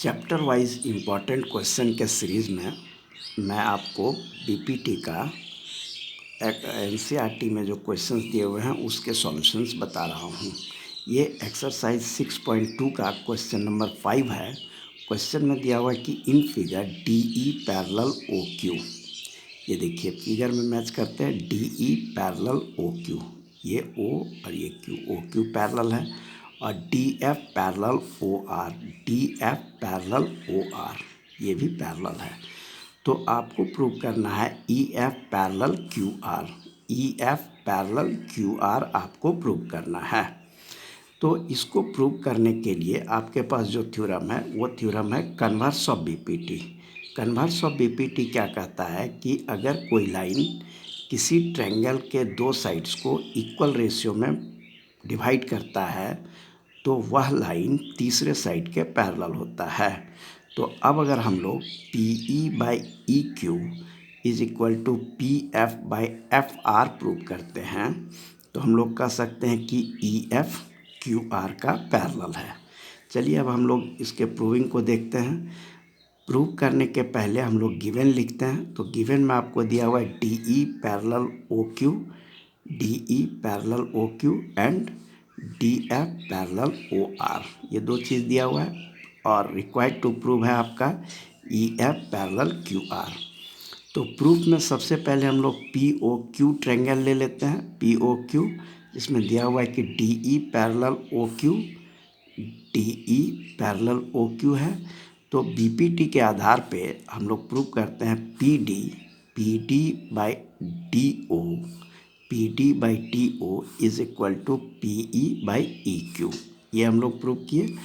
Chapter wise important question के series में मैं आपको बीपीटी का एनसीईआरटी में जो क्वेश्चंस दिए हुए हैं उसके सॉल्यूशंस बता रहा हूँ। ये एक्सरसाइज 6.2 का क्वेश्चन नंबर 5 है। क्वेश्चन में दिया हुआ है कि इन figure D E parallel O Q. ये देखिए फिगर में मैच करते हैं D E parallel O Q, ये ओ और ये क्यू, ओ क्यू पैरेलल है, और D F parallel O R, D F parallel O R ये भी पैरेलल है। तो आपको प्रूव करना है E F parallel Q R, E F parallel Q R आपको प्रूव करना है। तो इसको प्रूव करने के लिए आपके पास जो थ्योरम है वो थ्योरम है converse of BPT. Converse of BPT क्या कहता है कि अगर कोई लाइन किसी ट्रायंगल के दो साइड्स को इक्वल रेशियो में डिवाइड करता है तो वह लाइन तीसरे साइड के पैरेलल होता है। तो अब अगर हम लोग P E by E Q is equal to P F by F R prove करते हैं तो हम लोग कह सकते हैं कि ई एफ क्यू आर का पैरेलल है। चलिए अब हम लोग इसके प्रूविंग को देखते हैं। प्रूव करने के पहले हम लोग गिवन लिखते हैं। तो गिवन में आपको दिया हुआ है D E parallel O Q, D E parallel O Q and D F parallel O R, ये दो चीज़ दिया हुआ है। और रिक्वायर्ड टू प्रूव है आपका ई एफ पैरेलल क्यू आर। तो प्रूफ में सबसे पहले हम लोग पी ओ क्यू ट्रायंगल ले लेते हैं, पी ओ क्यू, जिसमें दिया हुआ है कि D E parallel O Q, D E parallel O Q है। तो बीपीटी के आधार पे हम लोग प्रूव करते हैं P D by D O, P D by D O is equal to P E by E Q, ये हम लोग प्रूव किए।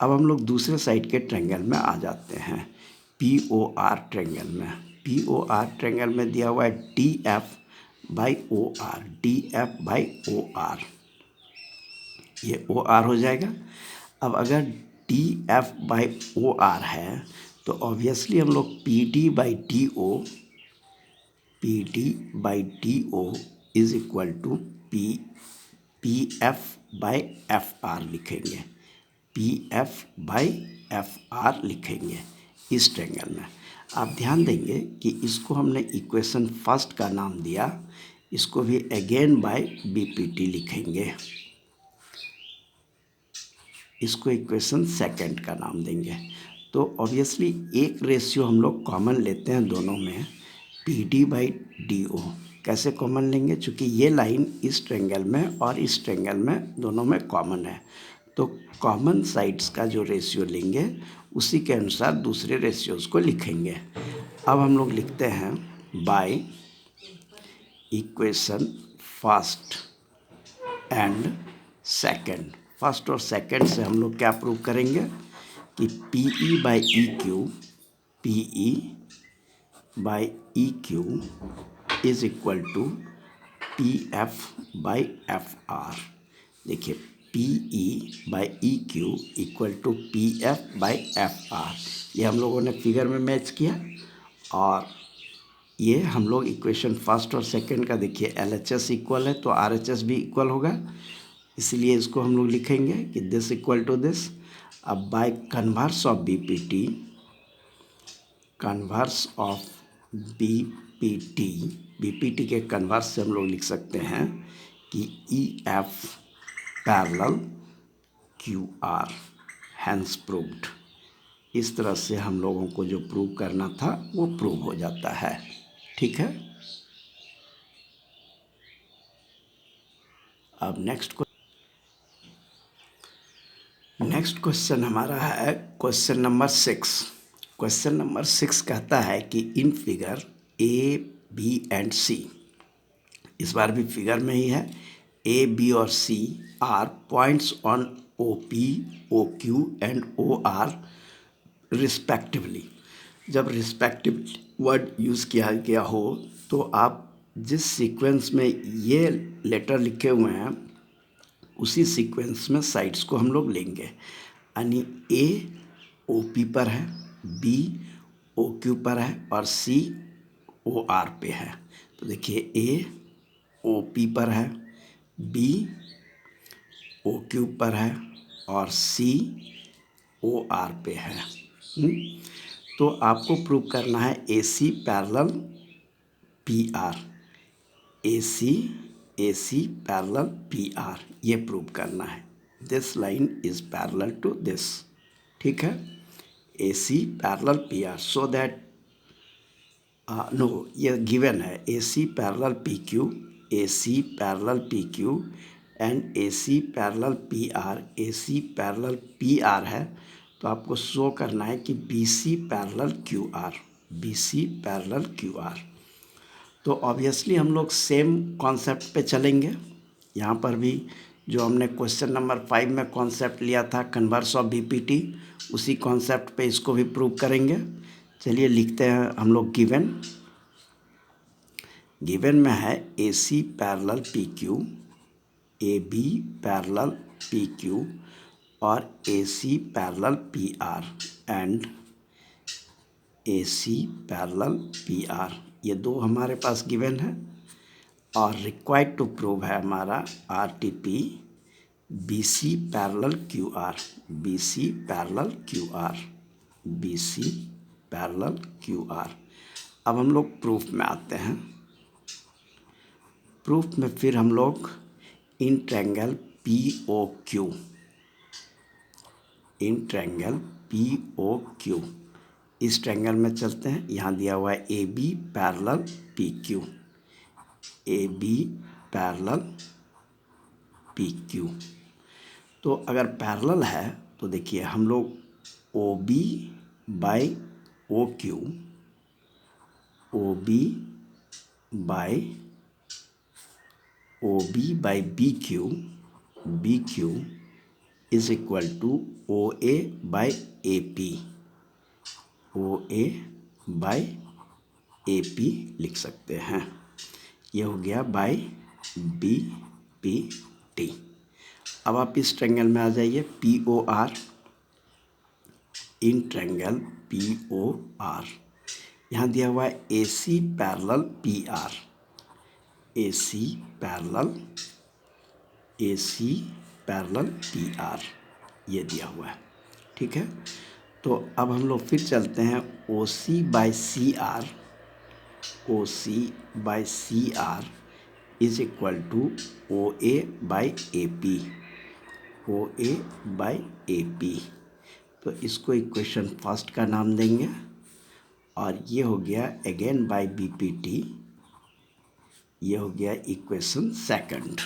अब हम लोग दूसरे साइड के ट्रायंगल में आ जाते हैं, पी ओ आर ट्रायंगल में। पी ओ आर ट्रायंगल में दिया हुआ है D F by O R, D F by O R, ये ओ आर हो जाएगा। अब अगर D F by O R है तो ऑब्वियसली हम लोग P D by D O, P D by D O is equal to P F by F R लिखेंगे, P F by F R लिखेंगे इस ट्रायंगल में। आप ध्यान देंगे कि इसको हमने इक्वेशन फर्स्ट का नाम दिया, इसको भी अगेन बाय बीपीटी लिखेंगे, इसको इक्वेशन सेकंड का नाम देंगे। तो ऑब्वियसली एक रेशियो हम लोग कॉमन लेते हैं दोनों में, P D by D O. कैसे कॉमन लेंगे? चूँकि ये लाइन इस ट्रायंगल में और इस ट्रायंगल में दोनों में कॉमन है, तो कॉमन साइड्स का जो रेशियो लेंगे उसी के अनुसार दूसरे रेशियोज़ को लिखेंगे। अब हम लोग लिखते हैं by equation first and second. First और सेकंड से हम लोग क्या प्रूव करेंगे कि P E by E Q, P E by E Q is equal to P F by F R. देखिए P E by E Q equal to P F by F R, ये हम लोगों ने figure में match किया। और ये हम लोग इक्वेशन फर्स्ट और सेकंड का देखिए एल एच एस इक्वल है तो आर एच एस भी इक्वल होगा, इसलिए इसको हम लोग लिखेंगे कि दिस इक्वल टू दिस। अब by converse of BPT, converse of BPT, BPT के कन्वर्स से हम लोग लिख सकते हैं कि E F parallel Q R, hence proved. इस तरह से हम लोगों को जो प्रूव करना था वो प्रूव हो जाता है। ठीक है, अब नेक्स्ट क्वेश्चन हमारा है क्वेश्चन नंबर 6। क्वेश्चन नंबर 6 कहता है कि इन figure A B and C, इस बार भी फिगर में ही है, ए बी और C are points on O P, O Q and O R respectively. जब रिस्पेक्टिव वर्ड यूज़ किया गया हो तो आप जिस सीक्वेंस में ये लेटर लिखे हुए हैं उसी सीक्वेंस में साइड्स को हम लोग लेंगे। यानी ए ओ पी पर है, बी ओ क्यू पर है और सी ओ आर पे है। तो देखिए ए ओ पी पर है, बी ओ क्यू पर है और सी ओ आर पे है। तो आपको प्रूव करना है AC parallel PR, AC parallel PR, ये प्रूव करना है। This line is parallel to this, ठीक है। AC parallel PR, so that no, ये गिवन है AC parallel PQ, AC parallel PQ and AC parallel PR, AC parallel PR है। तो आपको शो करना है कि BC parallel QR, BC parallel QR। तो ऑब्वियसली हम लोग सेम कॉन्सेप्ट पे चलेंगे। यहाँ पर भी जो हमने क्वेश्चन नंबर 5 में कॉन्सेप्ट लिया था कन्वर्स ऑफ BPT, उसी कॉन्सेप्ट पे इसको भी प्रूव करेंगे। चलिए लिखते हैं हम लोग गिवन में है AC parallel PQ, AB parallel PQ और AC parallel PR and AC parallel PR, ये दो हमारे पास गिवन है। और रिक्वायर्ड टू प्रूव है हमारा RTP BC parallel QR, BC parallel QR, BC parallel QR। अब हम लोग प्रूफ में आते हैं। प्रूफ में फिर हम लोग in triangle POQ, in triangle POQ, इस ट्रायंगल में चलते हैं। यहाँ दिया हुआ है AB parallel PQ, AB parallel PQ। तो अगर पैरेलल है तो देखिए हम लोग OB by OQ, OB by BQ, BQ is equal to OA by AP, OA by AP लिख सकते हैं। ये हो गया बाई BPT। अब आप इस ट्रायंगल में आ जाइए POR, इन ट्रायंगल POR, यहाँ दिया हुआ है AC parallel PR, AC parallel PR, ये दिया हुआ है, ठीक है। तो अब हम लोग फिर चलते हैं OC by CR, OC by CR is equal to OA by AP, OA by AP। तो इसको इक्वेशन फर्स्ट का नाम देंगे और ये हो गया अगेन बाई BPT, ये हो गया इक्वेशन सेकंड।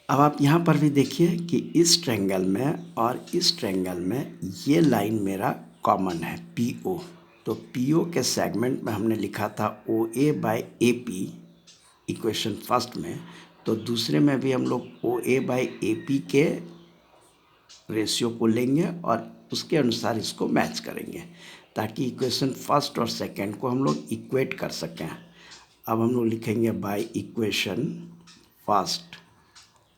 अब आप यहाँ पर भी देखिए कि इस ट्रायंगल में और इस ट्रायंगल में ये लाइन मेरा कॉमन है PO। तो PO के सेगमेंट में हमने लिखा था OA by AP equation first में, तो दूसरे में भी हम लोग OA बाई AP के रेशियो को लेंगे और उसके अनुसार इसको मैच करेंगे ताकि इक्वेशन फर्स्ट और सेकंड को हम लोग इक्वेट कर सकें। अब हम लोग लिखेंगे bye equation first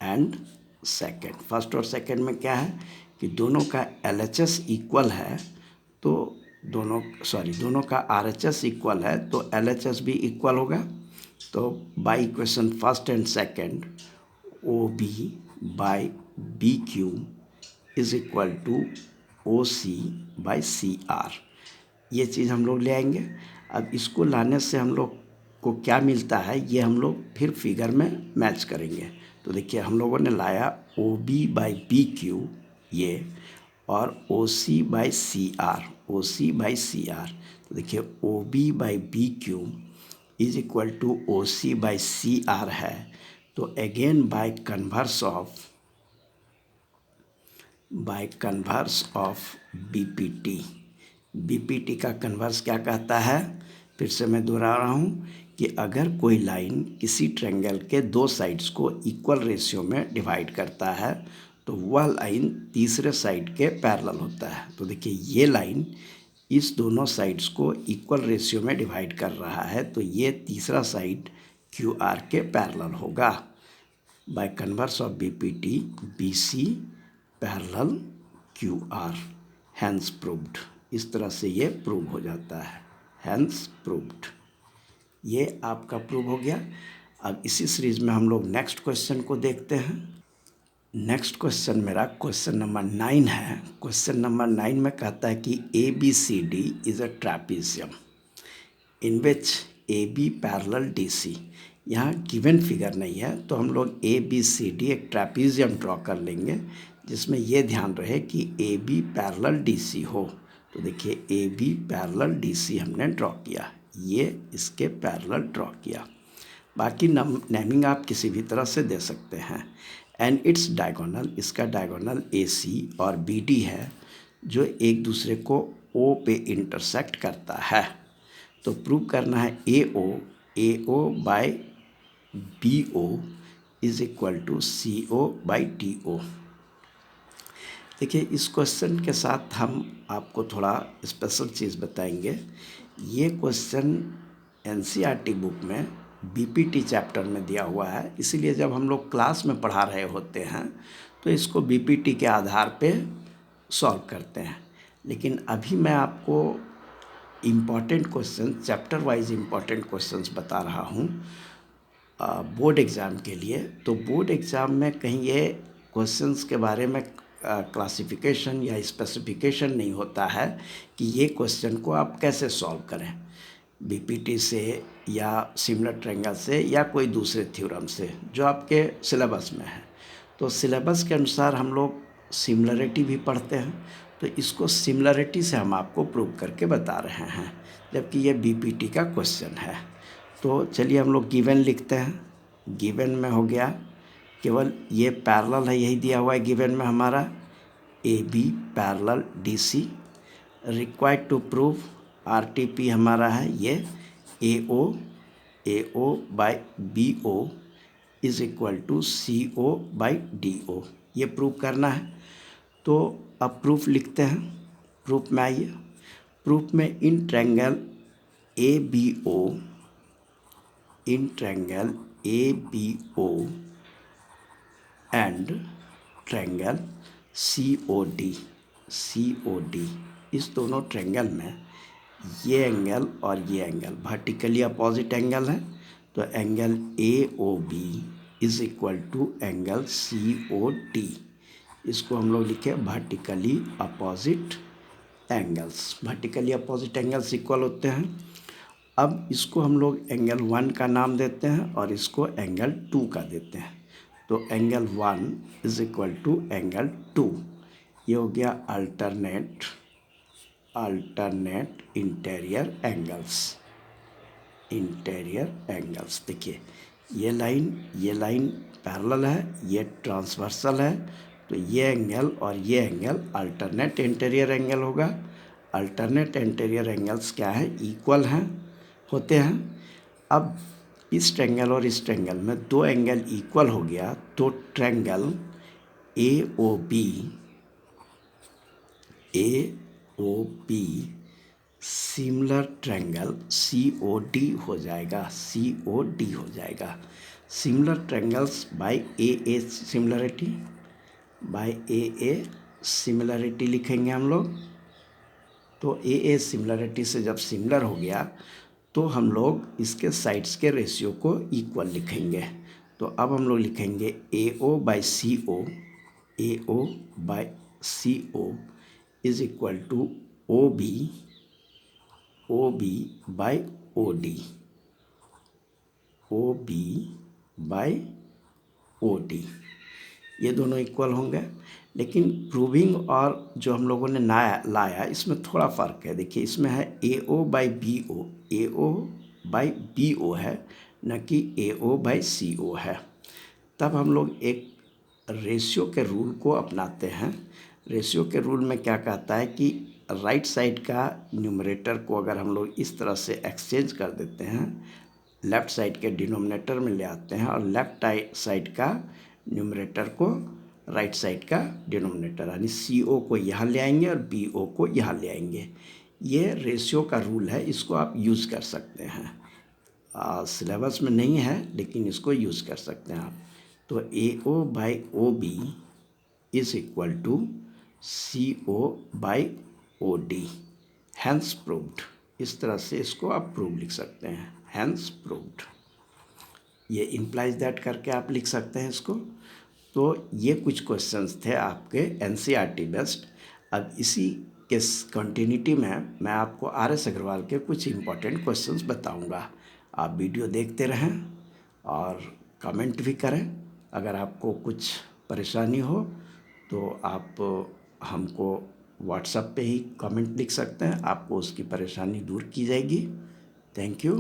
and second. First और सेकंड में क्या है कि दोनों का LHS इक्वल है, तो दोनों का RHS इक्वल है तो LHS भी इक्वल होगा। तो by equation first and second OB by BQ is equal to OC by CR, ये चीज़ हम लोग ले आएंगे। अब इसको लाने से हम लोग को क्या मिलता है ये हम लोग फिर फिगर में मैच करेंगे। तो देखिए हम लोगों ने लाया OB बाई BQ ये और OC by CR, OC by CR। तो देखिए OB by BQ is equal to OC by CR है। तो again by converse of BPT का कन्वर्स क्या कहता है, फिर से मैं दोहरा रहा हूँ कि अगर कोई लाइन किसी ट्रायंगल के दो साइड्स को इक्वल रेशियो में डिवाइड करता है तो वह लाइन तीसरे साइड के पैरेलल होता है। तो देखिए ये लाइन इस दोनों साइड्स को इक्वल रेशियो में डिवाइड कर रहा है तो ये तीसरा साइड QR के पैरेलल होगा। By converse of BPT BC parallel QR, hence proved. इस तरह से ये प्रूव हो जाता है, हैंस प्रूव्ड। ये आपका प्रूव हो गया। अब इसी सीरीज में हम लोग नेक्स्ट क्वेश्चन को देखते हैं। नेक्स्ट क्वेश्चन मेरा क्वेश्चन नंबर 9 है। क्वेश्चन नंबर 9 में कहता है कि ABCD is a trapezium in which AB parallel DC। यहाँ गिवन फिगर नहीं है तो हम लोग ABCD एक ट्रैपीजियम ड्रॉ कर लेंगे जिसमें यह ध्यान रहे कि AB पैरेलल DC हो। तो देखिए AB पैरेलल DC हमने ड्रॉ किया, ये इसके पैरेलल ड्रॉ किया। बाकी नेमिंग आप किसी भी तरह से दे सकते हैं। एंड इट्स डायगोनल, इसका डायगोनल AC और BD है जो एक दूसरे को O पे इंटरसेक्ट करता है। तो प्रूव करना है AO by BO is equal to CO by DO। देखिए इस क्वेश्चन के साथ हम आपको थोड़ा स्पेशल चीज़ बताएंगे। ये क्वेश्चन NCERT बुक में BPT चैप्टर में दिया हुआ है, इसीलिए जब हम लोग क्लास में पढ़ा रहे होते हैं तो इसको BPT के आधार पे सॉल्व करते हैं। लेकिन अभी मैं आपको important question, chapter wise important questions बता रहा हूँ बोर्ड एग्ज़ाम के लिए। तो बोर्ड एग्ज़ाम में कहीं ये क्वेश्चंस के बारे में क्लासिफिकेशन या स्पेसिफिकेशन नहीं होता है कि ये क्वेश्चन को आप कैसे सॉल्व करें, BPT से या सिमिलर ट्रायंगल से या कोई दूसरे थ्योरम से जो आपके सिलेबस में है। तो सिलेबस के अनुसार हम लोग सिमिलरिटी भी पढ़ते हैं, तो इसको सिमिलरिटी से हम आपको प्रूव करके बता रहे हैं, जबकि ये BPT का क्वेश्चन है। तो चलिए हम लोग गिवन लिखते हैं। गिवन में हो गया केवल ये पैरेलल है, यही दिया हुआ है गिवन में हमारा AB parallel DC। Required to prove RTP हमारा है ये AO by BO is equal to CO by DO, ये प्रूव करना है। तो अब प्रूफ लिखते हैं। प्रूफ में आइए। प्रूफ में in triangle ABO, in triangle ABO and triangle COD, इस दोनों ट्रायंगल में ये एंगल और ये एंगल वर्टिकली अपोजिट एंगल है। तो angle AOB is equal to angle COD, इसको हम लोग लिखे vertically opposite angles. Vertically opposite angles equal होते हैं। अब इसको हम लोग एंगल 1 का नाम देते हैं और इसको एंगल 2 का देते हैं। तो angle 1 is equal to angle 2, ये हो गया अल्टरनेट इंटीरियर एंगल्स। देखिए ये लाइन पैरेलल है, ये ट्रांसवर्सल है, तो ये एंगल और ये एंगल अल्टरनेट इंटीरियर एंगल होगा। अल्टरनेट इंटीरियर एंगल्स क्या है, इक्वल होते हैं। अब इस ट्रायंगल और इस ट्रायंगल में दो एंगल इक्वल हो गया तो triangle AOB similar triangle COD हो जाएगा। Similar triangles by AA similarity लिखेंगे हम लोग। तो AA सिमिलरिटी से जब सिमिलर हो गया तो हम लोग इसके साइड्स के रेशियो को इक्वल लिखेंगे। तो अब हम लोग लिखेंगे AO by CO is equal to OB by OD, ये दोनों इक्वल होंगे। लेकिन प्रूविंग और जो हम लोगों ने लाया इसमें थोड़ा फ़र्क है। देखिए इसमें है AO बाई BO है, न कि AO बाई CO है। तब हम लोग एक रेशियो के रूल को अपनाते हैं। रेशियो के रूल में क्या कहता है कि राइट साइड का न्यूमरेटर को अगर हम लोग इस तरह से एक्सचेंज कर देते हैं, लेफ़्ट साइड के डिनोमिनेटर में ले आते हैं और लेफ़्ट साइड का न्यूमरेटर को राइट साइड का डिनोमिनेटर, यानी CO को यहाँ ले आएंगे और BO को यहाँ ले आएंगे। ये रेशियो का रूल है, इसको आप यूज़ कर सकते हैं। सिलेबस में नहीं है लेकिन इसको यूज़ कर सकते हैं आप। तो AO by OB is equal to CO by OD, hence proved. इस तरह से इसको आप प्रूव लिख सकते हैं, हैंस प्रूव्ड। ये इम्प्लाइज दैट करके आप लिख सकते हैं इसको। तो ये कुछ क्वेश्चंस थे आपके एनसीईआरटी बेस्ड। अब इसी के कंटिन्यूटी में मैं आपको आर.एस. अग्रवाल के कुछ इम्पोर्टेंट क्वेश्चंस बताऊंगा। आप वीडियो देखते रहें और कमेंट भी करें। अगर आपको कुछ परेशानी हो तो आप हमको व्हाट्सएप पे ही कमेंट लिख सकते हैं, आपको उसकी परेशानी दूर की जाएगी। Thank you.